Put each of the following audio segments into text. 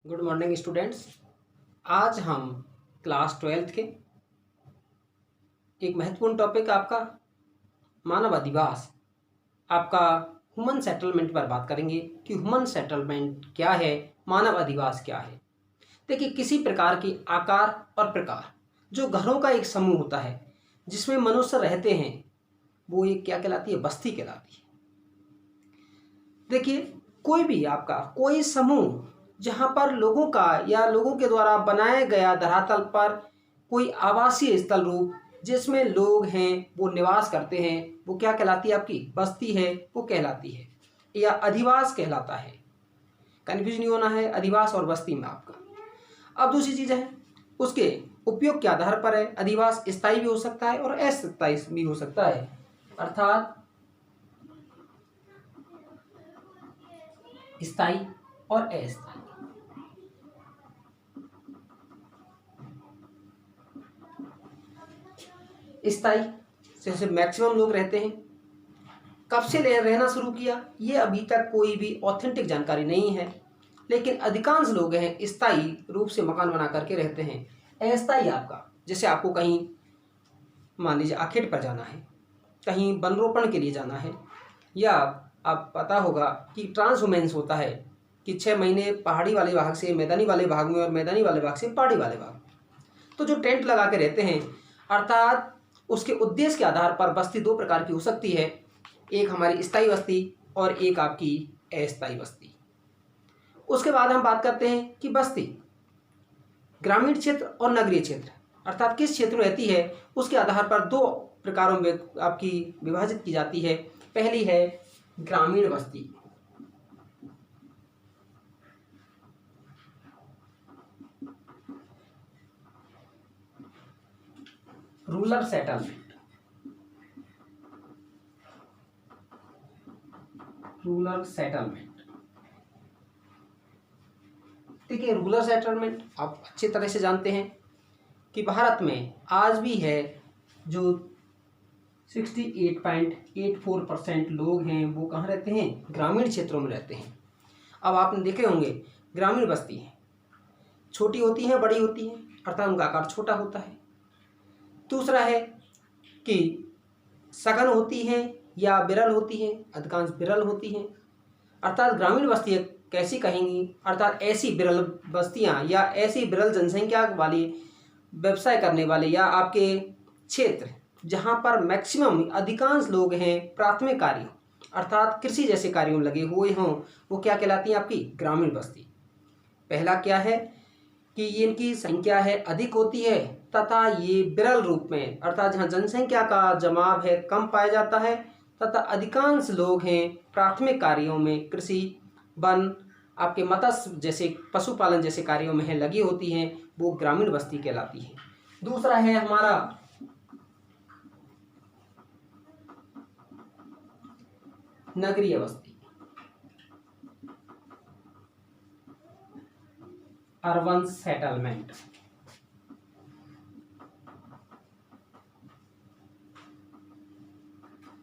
Good morning students. आज हम class 12th के एक महत्वपूर्ण टॉपिक आपका मानव अधिवास, आपका ह्यूमन सेटलमेंट पर बात करेंगे कि ह्यूमन सेटलमेंट क्या है, मानव अधिवास क्या है। देखिए, किसी प्रकार की आकार और प्रकार जो घरों का एक समूह होता है जिसमें मनुष्य रहते हैं, वो एक क्या कहलाती है? बस्ती कहलाती है। देखिए, कोई भी आपका कोई समूह जहाँ पर लोगों का या लोगों के द्वारा बनाया गया धरातल पर कोई आवासीय स्थल रूप जिसमें लोग हैं वो निवास करते हैं, वो क्या कहलाती है? आपकी बस्ती है, वो कहलाती है या अधिवास कहलाता है। कन्फ्यूज नहीं होना है अधिवास और बस्ती में आपका। अब दूसरी चीज़ है उसके उपयोग के आधार पर है। अधिवास स्थायी भी हो सकता है और अस्थायी भी हो सकता है, अर्थात स्थायी और अस्थायी। स्थायी जैसे मैक्सिमम लोग रहते हैं। कब से रहना शुरू किया ये अभी तक कोई भी ऑथेंटिक जानकारी नहीं है, लेकिन अधिकांश लोग हैं स्थायी रूप से मकान बना करके रहते हैं। अस्थायी आपका जैसे आपको कहीं मान लीजिए आखेट पर जाना है, कहीं वन रोपण के लिए जाना है, या आप पता होगा कि ट्रांसहुमेंस होता है कि 6 महीने पहाड़ी वाले भाग से मैदानी वाले भाग में और मैदानी वाले भाग से पहाड़ी वाले भाग में, तो जो टेंट लगा के रहते हैं, अर्थात उसके उद्देश्य के आधार पर बस्ती दो प्रकार की हो सकती है, एक हमारी स्थायी बस्ती और एक आपकी अस्थायी बस्ती। उसके बाद हम बात करते हैं कि बस्ती ग्रामीण क्षेत्र और नगरीय क्षेत्र, अर्थात किस क्षेत्र में रहती है उसके आधार पर दो प्रकारों में आपकी विभाजित की जाती है। पहली है ग्रामीण बस्ती, रूरल सेटलमेंट। रूरल सेटलमेंट, देखिए रूरल सेटलमेंट आप अच्छी तरह से जानते हैं कि भारत में आज भी है जो 68.84% लोग हैं वो कहाँ रहते हैं? ग्रामीण क्षेत्रों में रहते हैं। अब आपने देखे होंगे ग्रामीण बस्ती है, छोटी होती हैं, बड़ी होती हैं, अर्थात उनका आकार छोटा होता है। दूसरा है कि सघन होती हैं या विरल होती हैं, अधिकांश विरल होती हैं। अर्थात ग्रामीण बस्तियाँ कैसी कहेंगी? अर्थात ऐसी विरल बस्तियाँ या ऐसी विरल जनसंख्या वाली व्यवसाय करने वाले या आपके क्षेत्र जहाँ पर मैक्सिमम अधिकांश लोग हैं प्राथमिक कार्यों अर्थात कृषि जैसे कार्यों में लगे हुए हों, वो क्या कहलाती हैं? आपकी ग्रामीण बस्ती। पहला क्या है कि ये इनकी संख्या है अधिक होती है तथा ये विरल रूप में, अर्थात जहाँ जनसंख्या का जमाव है कम पाया जाता है तथा अधिकांश लोग हैं प्राथमिक कार्यों में कृषि, वन, आपके मत्स्य जैसे पशुपालन जैसे कार्यों में है लगी होती हैं, वो ग्रामीण बस्ती कहलाती है। दूसरा है हमारा नगरीय बस्ती, अर्बन सेटलमेंट।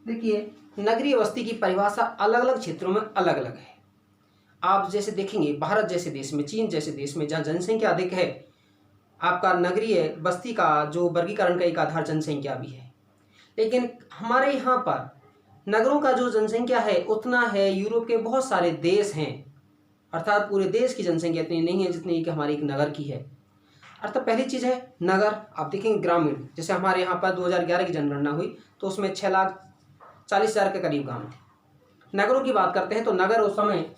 देखिए, नगरीय बस्ती की परिभाषा अलग अलग क्षेत्रों में अलग अलग है। आप जैसे देखेंगे भारत जैसे देश में, चीन जैसे देश में जहाँ जनसंख्या अधिक है, आपका नगरीय बस्ती का जो वर्गीकरण का एक आधार जनसंख्या भी है। लेकिन हमारे यहाँ पर नगरों का जो जनसंख्या है उतना है यूरोप के बहुत सारे देश हैं, अर्थात पूरे देश की जनसंख्या इतनी नहीं है जितनी कि हमारे एक नगर की है। अर्थात पहली चीज़ है नगर। आप देखेंगे ग्रामीण, जैसे हमारे यहाँ पर 2011 की जनगणना हुई तो उसमें 6,40,000 के करीब गाँव थे। नगरों की बात करते हैं तो नगर उस समय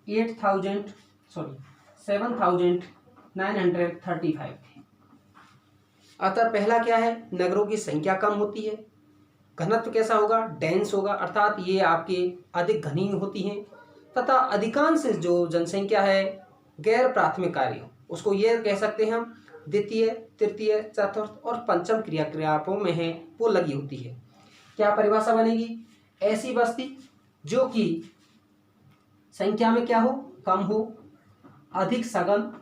7,935 थे। अतः पहला क्या है? नगरों की संख्या कम होती है। घनत्व कैसा होगा? डेंस होगा, अर्थात ये आपके अधिक घनी होती हैं तथा अधिकांश जो जनसंख्या है गैर प्राथमिक कार्यों, उसको ये कह सकते हैं हम द्वितीय, तृतीय, चतुर्थ और पंचम क्रियाकलापों में है वो लगी होती है। क्या परिभाषा बनेगी? ऐसी बस्ती जो कि संख्या में क्या हो? कम हो, अधिक सघन,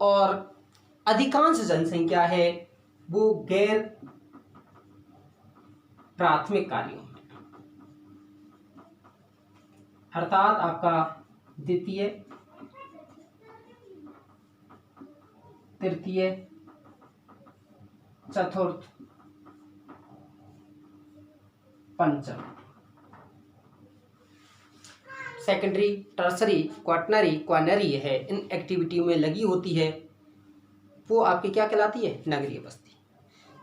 और अधिकांश जनसंख्या है वो गैर प्राथमिक कार्यों में। अर्थात आपका द्वितीय, तृतीय, चतुर्थ, पंचम। सेकेंडरी, टर्सरी, क्वाटनरी, क्वानरी है, इन एक्टिविटियों में लगी होती है, वो आपकी क्या कहलाती है? नगरीय बस्ती।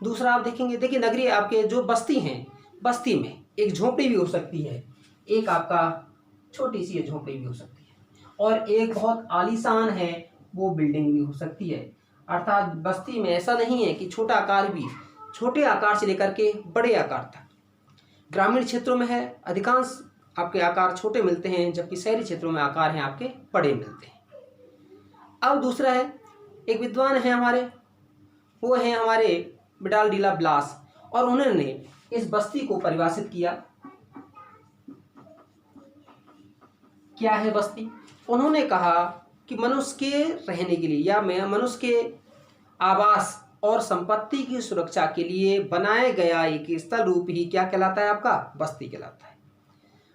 दूसरा आप देखेंगे, देखिए नगरीय आपके जो बस्ती हैं, बस्ती में एक झोपड़ी भी हो सकती है, एक आपका छोटी सी झोपड़ी भी हो सकती है, और एक बहुत आलीशान है वो बिल्डिंग भी हो सकती है। अर्थात बस्ती में ऐसा नहीं है कि छोटा आकार भी, छोटे आकार से लेकर के बड़े आकार तक ग्रामीण क्षेत्रों में है, अधिकांश आपके आकार छोटे मिलते हैं, जबकि शहरी क्षेत्रों में आकार हैं आपके बड़े मिलते हैं। अब दूसरा है, एक विद्वान है हमारे, वो है हमारे विडाल डीला ब्लास, और उन्होंने इस बस्ती को परिभाषित किया। क्या है बस्ती? उन्होंने कहा कि मनुष्य के रहने के लिए या मनुष्य के आवास और संपत्ति की सुरक्षा के लिए बनाया गया एक स्थल रूप ही क्या कहलाता है? आपका बस्ती कहलाता है।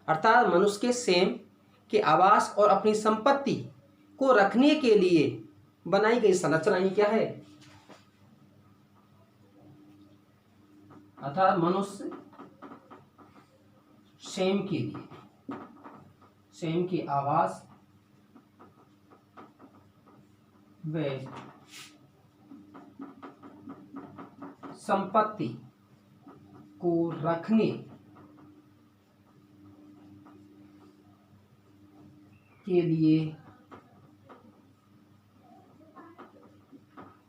अर्थात मनुष्य के स्वयं के आवास और अपनी संपत्ति को रखने के लिए बनाई गई संरचना ही क्या है? अर्थात मनुष्य स्वयं के लिए, स्वयं के आवास व संपत्ति को रखने के लिए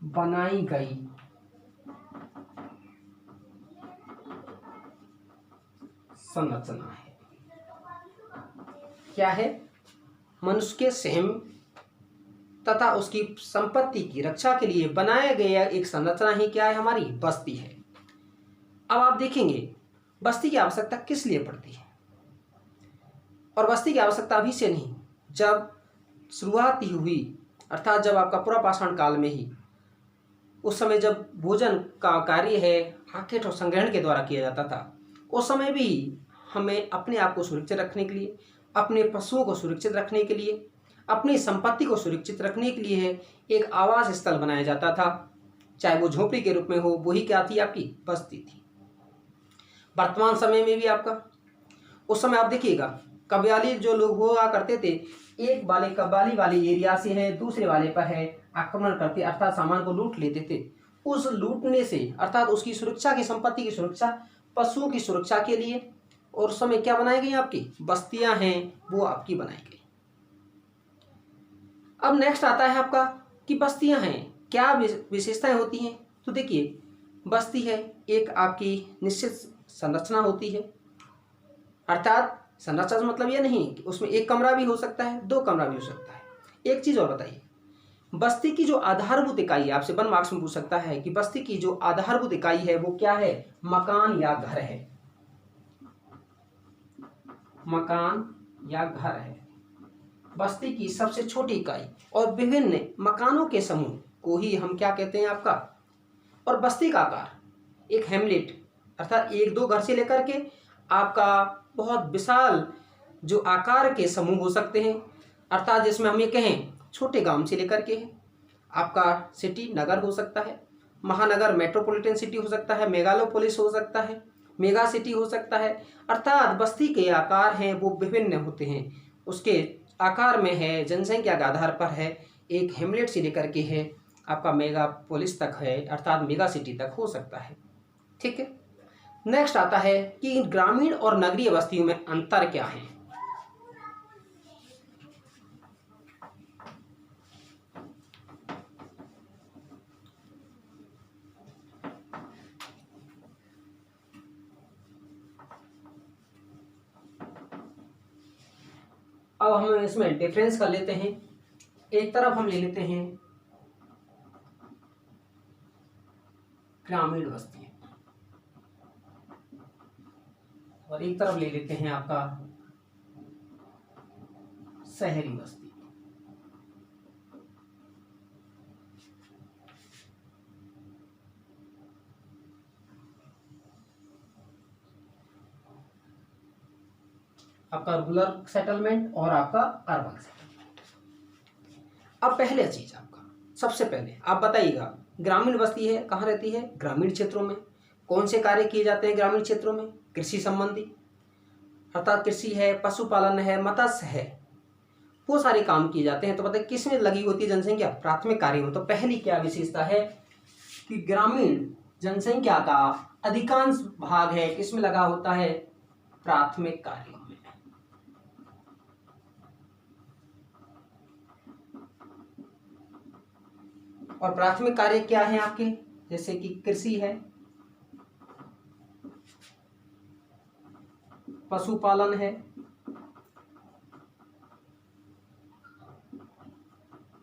बनाई गई संरचना है। क्या है? मनुष्य के स्वयं तथा उसकी संपत्ति की रक्षा के लिए बनाया गया एक संरचना ही क्या है? हमारी बस्ती है। अब आप देखेंगे बस्ती की आवश्यकता किस लिए पड़ती है, और बस्ती की आवश्यकता अभी से नहीं, जब शुरुआत ही हुई, अर्थात जब आपका पूरा पाषाण काल में ही, उस समय जब भोजन का कार्य है आखेट और संग्रहण के द्वारा किया जाता था, उस समय भी हमें अपने आप को सुरक्षित रखने के लिए, अपने पशुओं को सुरक्षित रखने के लिए, अपनी संपत्ति को सुरक्षित रखने के लिए एक आवास स्थल बनाया जाता था, चाहे वो झोपड़ी के रूप में हो, वही क्या थी? आपकी बस्ती थी। वर्तमान समय में भी आपका, उस समय आप देखिएगा कब्याली जो लोग हुआ करते थे, एक वाले कब्बाली वाले एरिया से है दूसरे वाले पर है आक्रमण करते, अर्थात सामान को लूट लेते थे। उस लूटने से अर्थात उसकी सुरक्षा की, संपत्ति की सुरक्षा, पशुओं की सुरक्षा के लिए और उस समय क्या बनाई गई? आपकी बस्तियां हैं वो आपकी बनाई गई। अब नेक्स्ट आता है आपका कि बस्तियां हैं, क्या विशेषताएं होती हैं? तो देखिए बस्ती है, एक आपकी निश्चित संरचना होती है, अर्थात संरचना मतलब ये नहीं कि उसमें एक कमरा भी हो सकता है, दो कमरा भी हो सकता है। एक चीज और बताइए, बस्ती की जो आधारभूत इकाई है, आपसे 1 मार्क्स में पूछ सकता है कि बस्ती की जो आधारभूत इकाई है वो क्या है? मकान या घर है। मकान या घर है बस्ती की सबसे छोटी इकाई, और विभिन्न मकानों के समूह को ही हम क्या कहते हैं? आपका। और बस्ती का आकार एक हेमलेट, अर्थात 1-2 घर से लेकर के आपका बहुत विशाल जो आकार के समूह हो सकते हैं, अर्थात जिसमें हम ये कहें छोटे गांव से लेकर के आपका सिटी नगर हो सकता है, महानगर मेट्रोपॉलिटन सिटी हो सकता है, मेगालोपोलिस हो सकता है, मेगा सिटी हो सकता है। अर्थात बस्ती के आकार हैं वो विभिन्न होते हैं, उसके आकार में है, जनसंख्या के आधार पर है, एक हेमलेट से लेकर के है आपका मेगापोलिस तक है, अर्थात मेगा सिटी तक हो सकता है। ठीक है, नेक्स्ट आता है कि ग्रामीण और नगरीय बस्तियों में अंतर क्या है। अब हम इसमें डिफरेंस कर लेते हैं। एक तरफ हम ले लेते हैं ग्रामीण बस्ती और एक तरफ ले लेते हैं आपका शहरी बस्ती। आपका रूरल सेटलमेंट और आपका अर्बन सेटलमेंट। अब पहले चीज आपका सबसे पहले आप बताइएगा, ग्रामीण बस्ती है कहाँ रहती है? ग्रामीण क्षेत्रों में। कौन से कार्य किए जाते हैं ग्रामीण क्षेत्रों में? कृषि संबंधी, अर्थात कृषि है, पशुपालन है, मत्स्य है, वो सारे काम किए जाते हैं। तो बताइए किस में लगी होती है जनसंख्या? प्राथमिक कार्य में। तो पहली क्या विशेषता है कि ग्रामीण जनसंख्या का अधिकांश भाग है किसमें लगा होता है? प्राथमिक कार्यों में। और प्राथमिक कार्य क्या है आपके? जैसे कि कृषि है, पशुपालन है,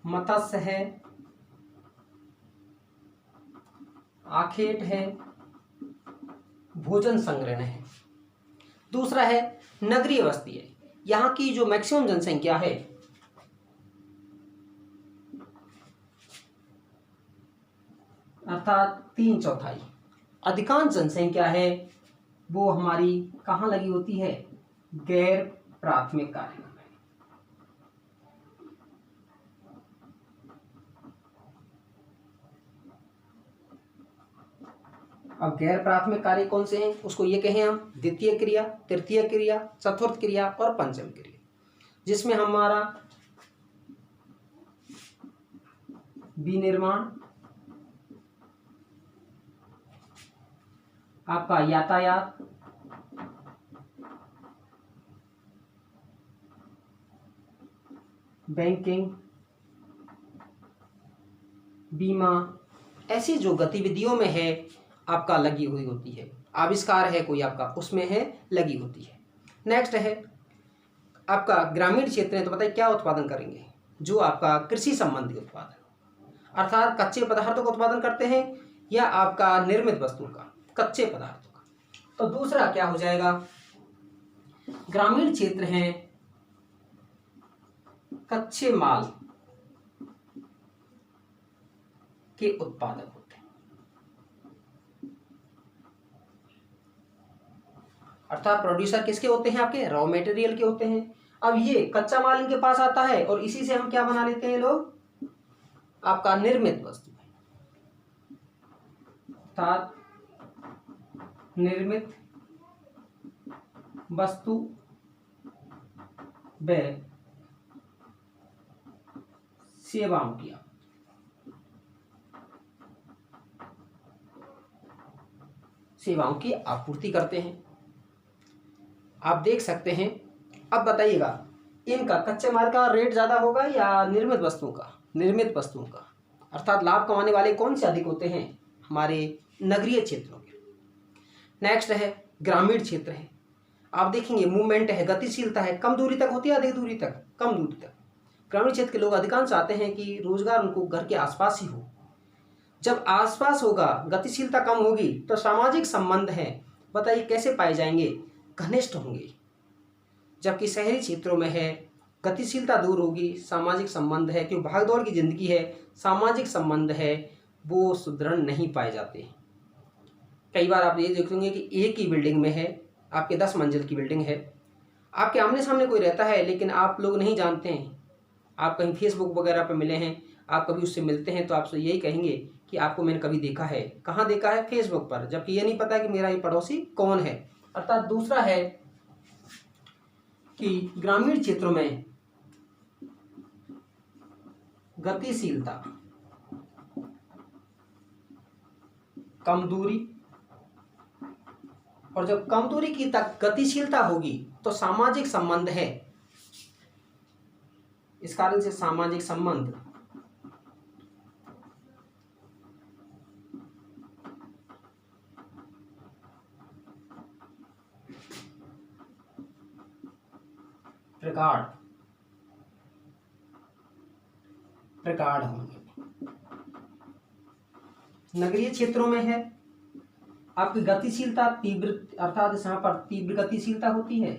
मत्स्य है, आखेट है, भोजन संग्रहण है। दूसरा है नगरीय बस्ती है। यहाँ की जो मैक्सिमम जनसंख्या है अर्थात 3/4 अधिकांश जनसंख्या है वो हमारी कहाँ लगी होती है? गैर प्राथमिक कार्यों में। अब गैर प्राथमिक कार्य कौन से हैं? उसको ये कहें हम द्वितीय क्रिया, तृतीय क्रिया, चतुर्थ क्रिया और पंचम क्रिया, जिसमें हमारा विनिर्माण, आपका यातायात, बैंकिंग, बीमा, ऐसी जो गतिविधियों में है आपका लगी हुई होती है। आविष्कार है कोई आपका, उसमें है लगी होती है। नेक्स्ट है आपका ग्रामीण क्षेत्र है। तो बताइए क्या उत्पादन करेंगे? जो आपका कृषि संबंधी उत्पादन, अर्थात कच्चे पदार्थों का उत्पादन करते हैं या आपका निर्मित वस्तुओं का, कच्चे पदार्थों का। तो दूसरा क्या हो जाएगा? ग्रामीण क्षेत्र हैं कच्चे माल के उत्पादक होते हैं, अर्थात प्रोड्यूसर किसके होते हैं? आपके रॉ मटेरियल के होते हैं। अब ये कच्चा माल इनके पास आता है और इसी से हम क्या बना लेते हैं लोग? आपका निर्मित वस्तु है, अर्थात निर्मित वस्तु व सेवाओं की आपूर्ति करते हैं। आप देख सकते हैं। अब बताइएगा इनका कच्चे माल का रेट ज़्यादा होगा या निर्मित वस्तुओं का? निर्मित वस्तुओं का, अर्थात लाभ कमाने वाले कौन से अधिक होते हैं? हमारे नगरीय क्षेत्रों के। नेक्स्ट है ग्रामीण क्षेत्र है। आप देखेंगे मूवमेंट है, गतिशीलता है, कम दूरी तक होती है, अधिक दूरी तक, कम दूरी तक। ग्रामीण क्षेत्र के लोग अधिकांश चाहते हैं कि रोजगार उनको घर के आसपास ही हो। जब आसपास होगा, गतिशीलता कम होगी, तो सामाजिक संबंध है, बताइए कैसे पाए जाएंगे? घनिष्ठ होंगे। जबकि शहरी क्षेत्रों में है गतिशीलता दूर होगी, सामाजिक संबंध है, क्योंकि भागदौड़ की जिंदगी है, सामाजिक संबंध है वो सुदृढ़ नहीं पाए जाते। कई बार आप ये देखेंगे कि एक ही बिल्डिंग में है, आपके 10 मंजिल की बिल्डिंग है, आपके आमने सामने कोई रहता है लेकिन आप लोग नहीं जानते हैं, आप कहीं फेसबुक वगैरह पर मिले हैं, आप कभी उससे मिलते हैं तो आपसे यही कहेंगे कि आपको मैंने कभी देखा है। कहाँ देखा है? फेसबुक पर, जबकि ये नहीं पता कि मेरा ये पड़ोसी कौन है। अर्थात दूसरा है कि ग्रामीण क्षेत्रों में गतिशीलता, कम दूरी, और जब कम दूरी की तक गतिशीलता होगी तो सामाजिक संबंध है। इस कारण से सामाजिक संबंध प्रगाढ़ होंगे। नगरीय क्षेत्रों में है आपकी गतिशीलता तीव्र, अर्थात यहाँ पर तीव्र गतिशीलता होती है।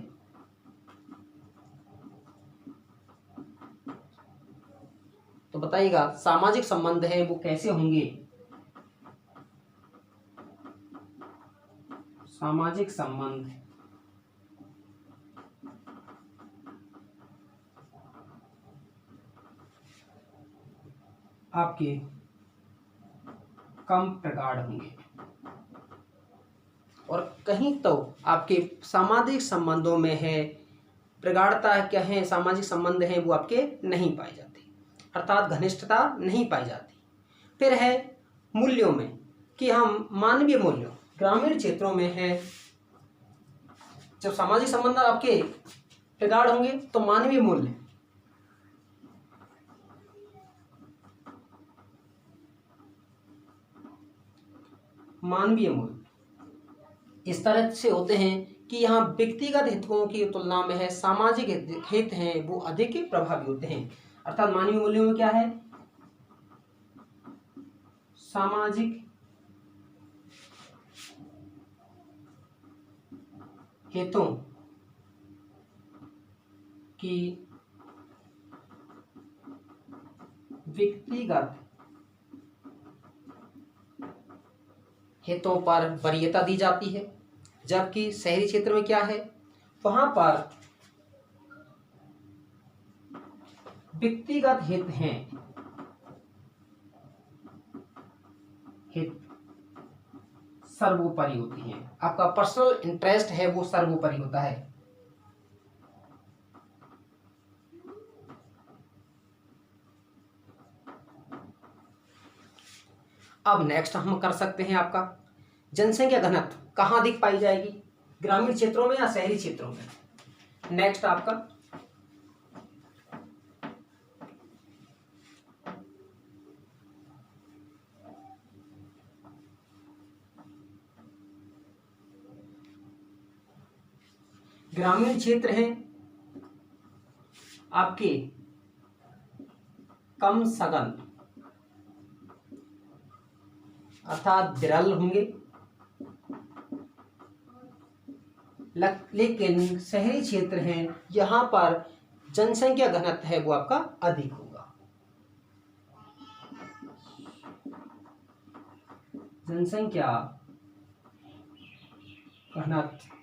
तो बताइएगा सामाजिक संबंध है वो कैसे होंगे? सामाजिक संबंध आपके कम प्रगाढ़ होंगे, और कहीं तो आपके सामाजिक संबंधों में है प्रगाढ़ता क्या है, सामाजिक संबंध हैं वो आपके नहीं पाए जाते, अर्थात घनिष्ठता नहीं पाई जाती। फिर है मूल्यों में कि हम मानवीय मूल्यों ग्रामीण क्षेत्रों में है, जब सामाजिक संबंध आपके प्रगाढ़ होंगे तो मानवीय मूल्य इस तरह से होते हैं कि यहाँ व्यक्तिगत हितों की तुलना में है सामाजिक हित हैं वो अधिक प्रभावी होते हैं। अर्थात मानवीय मूल्यों में क्या है, सामाजिक हितों की व्यक्तिगत हितों पर वरीयता दी जाती है, जबकि शहरी क्षेत्र में क्या है, वहां पर व्यक्तिगत हित हैं, हित सर्वोपरि होती हैं, आपका पर्सनल इंटरेस्ट है वो सर्वोपरि होता है। अब नेक्स्ट हम कर सकते हैं आपका जनसंख्या घनत्व कहाँ अधिक पाई जाएगी, ग्रामीण क्षेत्रों में या शहरी क्षेत्रों में। नेक्स्ट आपका ग्रामीण क्षेत्र हैं आपके कम सघन अर्थात विरल होंगे, लेकिन शहरी क्षेत्र हैं यहाँ पर जनसंख्या घनत्व है वो आपका अधिक होगा। जनसंख्या घनत्व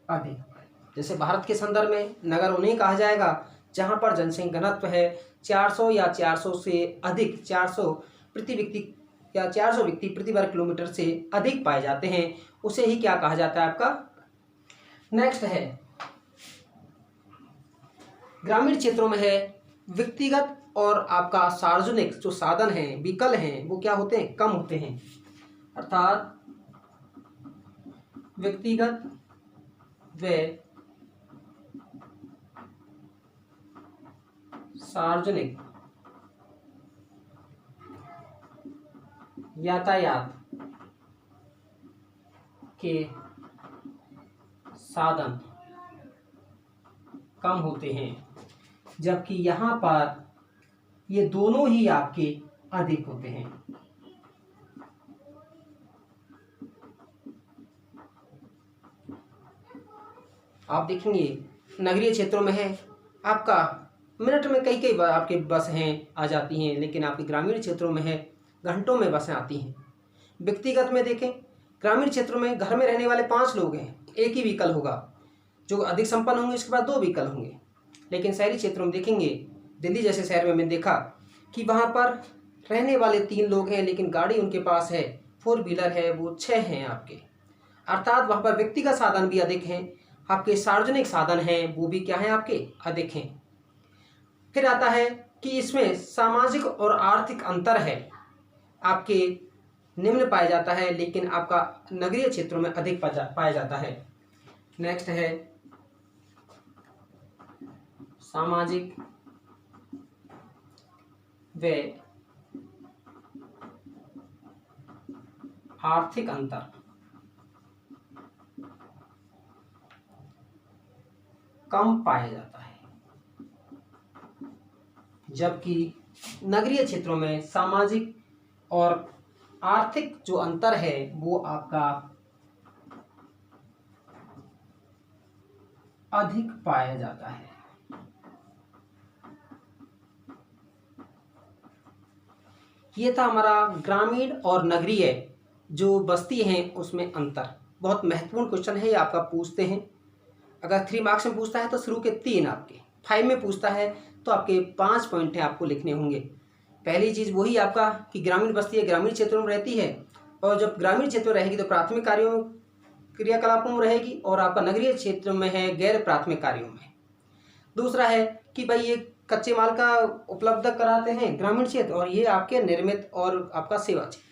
अधिक, जैसे भारत के संदर्भ में नगर उन्हें कहा जाएगा जहां पर जनसंख्या घनत्व है 400 या 400 से अधिक, 400 प्रति व्यक्ति या 400 व्यक्ति प्रति वर्ग किलोमीटर से अधिक पाए जाते हैं, उसे ही क्या कहा जाता है आपका। नेक्स्ट है ग्रामीण क्षेत्रों में है व्यक्तिगत और आपका सार्वजनिक जो साधन हैं विकल्प हैं वो क्या होते हैं, कम होते हैं, अर्थात व्यक्तिगत व सार्वजनिक यातायात के साधन कम होते हैं, जबकि यहाँ पर ये दोनों ही आपके अधिक होते हैं। आप देखेंगे नगरीय क्षेत्रों में है आपका मिनट में कई कई आपके बस हैं आ जाती हैं, लेकिन आपके ग्रामीण क्षेत्रों में है घंटों में बसें आती हैं। व्यक्तिगत में देखें ग्रामीण क्षेत्रों में घर में रहने वाले 5 लोग हैं, एक ही व्हीकल होगा, जो अधिक संपन्न होंगे इसके बाद 2 व्हीकल होंगे। लेकिन शहरी क्षेत्रों में देखेंगे दिल्ली जैसे शहर में मैंने देखा कि वहाँ पर रहने वाले 3 लोग हैं, लेकिन गाड़ी उनके पास है 4 व्हीलर है वो 6 हैं आपके, अर्थात वहाँ पर व्यक्तिगत साधन भी अधिक हैं, आपके सार्वजनिक साधन हैं वो भी क्या हैं आपके अधिक हैं। फिर आता है कि इसमें सामाजिक और आर्थिक अंतर है आपके निम्न पाया जाता है, लेकिन आपका नगरीय क्षेत्रों में अधिक पाया जाता है। नेक्स्ट है सामाजिक व आर्थिक अंतर कम पाया जाता है, जबकि नगरीय क्षेत्रों में सामाजिक और आर्थिक जो अंतर है वो आपका अधिक पाया जाता है। ये था हमारा ग्रामीण और नगरीय जो बस्ती हैं उसमें अंतर। बहुत महत्वपूर्ण क्वेश्चन है, ये आपका पूछते हैं। अगर 3 मार्क्स में पूछता है तो शुरू के 3 आपके, 5 में पूछता है तो आपके 5 पॉइंट हैं आपको लिखने होंगे। पहली चीज़ वही आपका कि ग्रामीण बस्ती है, ग्रामीण क्षेत्रों में रहती है, और जब ग्रामीण क्षेत्र में रहेगी तो प्राथमिक कार्यों क्रियाकलापों में रहेगी, और आपका नगरीय क्षेत्र में है गैर प्राथमिक कार्यों में। दूसरा है कि भाई ये कच्चे माल का उपलब्ध कराते हैं ग्रामीण क्षेत्र, और ये आपके निर्मित और आपका सेवा क्षेत्र।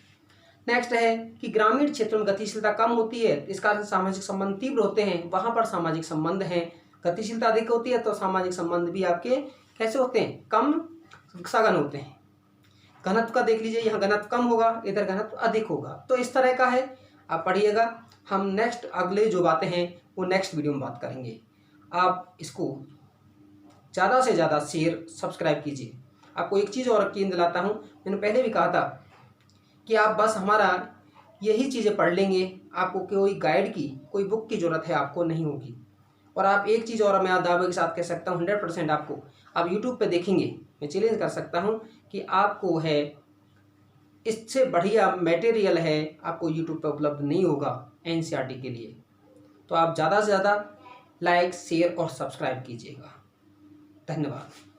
नेक्स्ट है कि ग्रामीण क्षेत्रों में गतिशीलता कम होती है, इस कारण सामाजिक संबंध तीव्र होते हैं, वहाँ पर सामाजिक संबंध हैं। गतिशीलता अधिक होती है तो सामाजिक संबंध भी आपके कैसे होते हैं, कम सघन होते हैं। घनत्व का देख लीजिए, यहाँ घनत्व कम होगा, इधर घनत्व अधिक होगा। तो इस तरह का है, आप पढ़िएगा। हम नेक्स्ट अगले जो बातें हैं वो नेक्स्ट वीडियो में बात करेंगे। आप इसको ज़्यादा से ज़्यादा शेयर सब्सक्राइब कीजिए। आपको एक चीज़ और यकीन दिलाता हूँ, मैंने पहले भी कहा था कि आप बस हमारा यही चीज़ें पढ़ लेंगे, आपको कोई गाइड की, कोई बुक की ज़रूरत है आपको नहीं होगी। और आप एक चीज़ और मैं दावे के साथ कह सकता हूँ, 100% आपको आप यूट्यूब पे देखेंगे, मैं चैलेंज कर सकता हूँ कि आपको है इससे बढ़िया मटेरियल है आपको यूट्यूब पे उपलब्ध नहीं होगा एनसीईआरटी के लिए। तो आप ज़्यादा से ज़्यादा लाइक, शेयर और सब्सक्राइब कीजिएगा। धन्यवाद।